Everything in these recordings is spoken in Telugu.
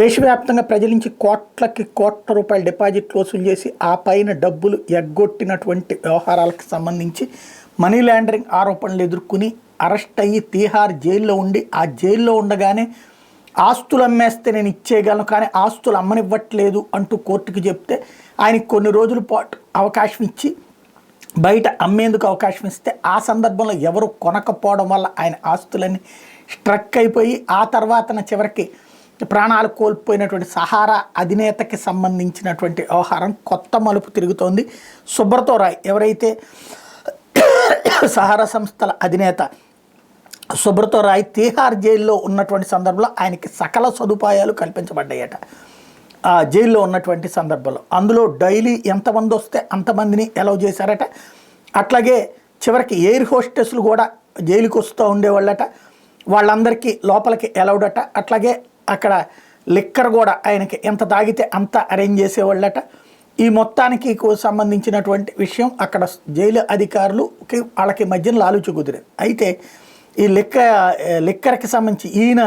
దేశవ్యాప్తంగా ప్రజల నుంచి కోట్లకి కోట్ల రూపాయల డిపాజిట్లు వసూలు చేసి ఆ పైన డబ్బులు ఎగ్గొట్టినటువంటి వ్యవహారాలకు సంబంధించి మనీ లాండరింగ్ ఆరోపణలు ఎదుర్కొని అరెస్ట్ అయ్యి తీహార్ జైల్లో ఉండి ఆ జైల్లో ఉండగానే ఆస్తులు అమ్మేస్తే నేను ఇచ్చేయగలను కానీ ఆస్తులు అమ్మనివ్వట్లేదు అంటూ కోర్టుకు చెప్తే ఆయనకి కొన్ని రోజుల పాటు అవకాశం ఇచ్చి బయట అమ్మేందుకు అవకాశం ఇస్తే ఆ సందర్భంలో ఎవరు కొనకపోవడం వల్ల ఆయన ఆస్తులన్నీ స్ట్రక్ అయిపోయి ఆ తర్వాతన చివరికి ప్రాణాలు కోల్పోయినటువంటి సహారా అధినేతకి సంబంధించినటువంటి వ్యవహారం కొత్త మలుపు తిరుగుతోంది. సుబ్రతో రాయ్ ఎవరైతే సహారా సంస్థల అధినేత సుబ్రతో రాయ్ తీహార్ జైల్లో ఉన్నటువంటి సందర్భంలో ఆయనకి సకల సదుపాయాలు కల్పించబడ్డాయట. ఆ జైల్లో ఉన్నటువంటి సందర్భంలో అందులో డైలీ ఎంతమంది వస్తే అంతమందిని అలౌ చేశారట. అట్లాగే చివరికి ఎయిర్ హోస్టెస్లు కూడా జైలుకి వస్తూ ఉండేవాళ్ళట, వాళ్ళందరికీ లోపలికి అలౌడ్ అట. అట్లాగే అక్కడ లిక్కర్ కూడా ఆయనకి ఎంత తాగితే అంత అరేంజ్ చేసేవాళ్ళట. ఈ మొత్తానికి సంబంధించినటువంటి విషయం అక్కడ జైలు అధికారులకి వాళ్ళకి మధ్యన లాలుచి కుదిరేది. అయితే ఈ లిక్కర్కి సంబంధించి ఈయన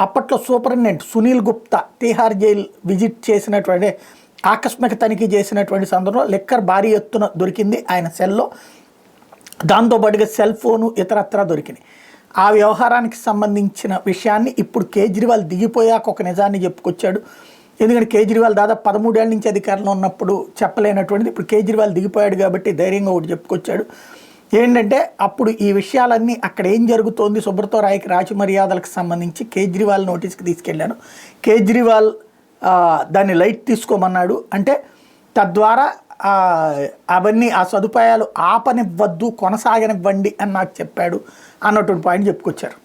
అప్పట్లో superintendent Sunil Gupta Tihar jail visit చేసినటువంటి ఆకస్మిక తనిఖీ చేసినటువంటి సందర్భంలో లిక్కర్ భారీ ఎత్తున దొరికింది ఆయన సెల్లో. దాంతోపాటుగా సెల్ ఫోను ఇతరత్రా దొరికినాయి. ఆ వ్యవహారానికి సంబంధించిన విషయాన్ని ఇప్పుడు కేజ్రీవాల్ దిగిపోయాక ఒక నిజాన్ని చెప్పుకొచ్చాడు. ఎందుకంటే కేజ్రీవాల్ దాదాపు 13 ఏళ్ల నుంచి అధికారంలో ఉన్నప్పుడు చెప్పలేనటువంటిది ఇప్పుడు కేజ్రీవాల్ దిగిపోయాడు కాబట్టి ధైర్యంగా ఒకటి చెప్పుకొచ్చాడు. ఏంటంటే అప్పుడు ఈ విషయాలన్నీ అక్కడ ఏం జరుగుతోంది సుబ్రతో రాయ్కి రాజమర్యాదలకు సంబంధించి కేజ్రీవాల్ నోటీస్కి తీసుకెళ్ళాను. కేజ్రీవాల్ దాన్ని లైట్ తీసుకోమన్నాడు. అంటే తద్వారా అవన్నీ ఆ సదుపాయాలు ఆపనివ్వద్దు కొనసాగనివ్వండి అని నాకు చెప్పాడు అన్నటువంటి పాయింట్ చెప్పుకొచ్చారు.